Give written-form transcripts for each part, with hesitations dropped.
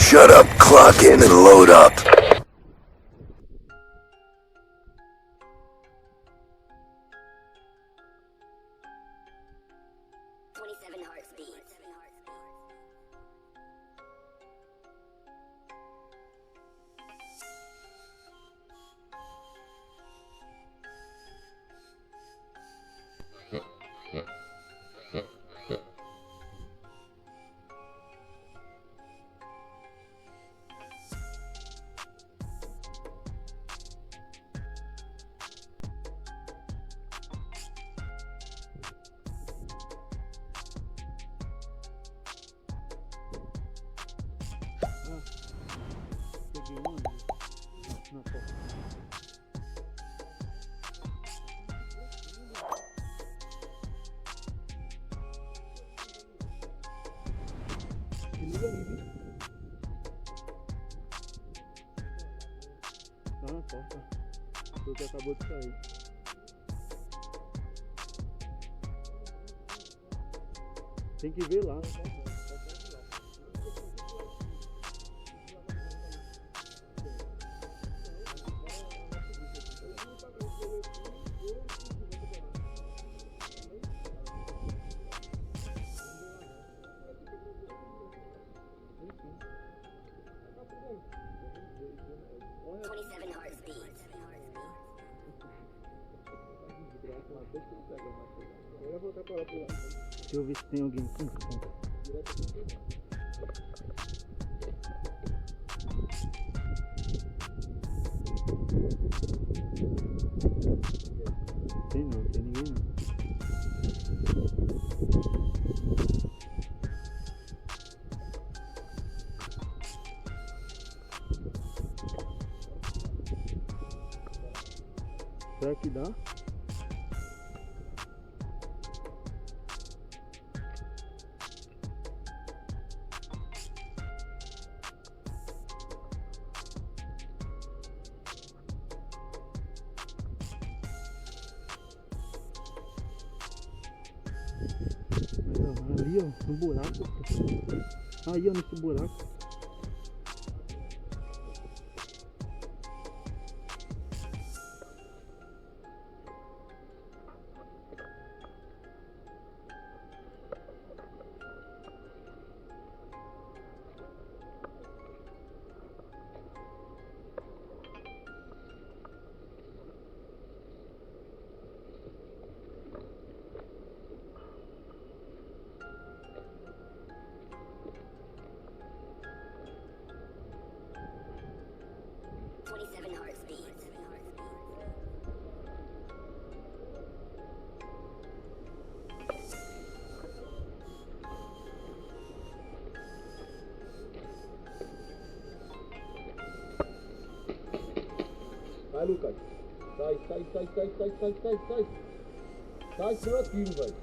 Shut up, clock in and load up. Porta, porque acabou de sair. Tem que ver lá. Deixa eu ver se tem alguém aqui. Tem não, tem ninguém não. Será que dá? Ali, ó, no buraco. Aí, ó, nesse buraco. Vai, Lucas. Sai. Sai tranquilo, velho.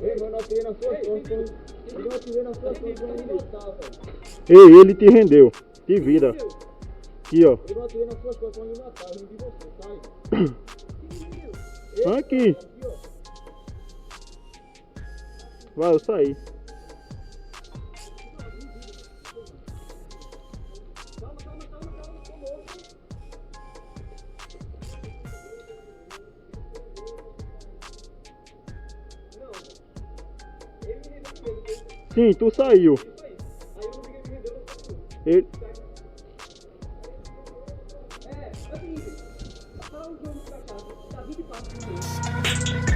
Ei, mano, eu atirei nas suas costas. Eu atirei nas suas costas pra me matar, velho. Ei, ele te rendeu. Te vira. Aqui, ó. Eu não atirei nas suas costas pra me matar. Eu rendi você, sai. Aqui. Vai, eu saí. Sim, tu saiu. Ele... É, assim, fala um jogo pra cá, tá 20 passos no meio.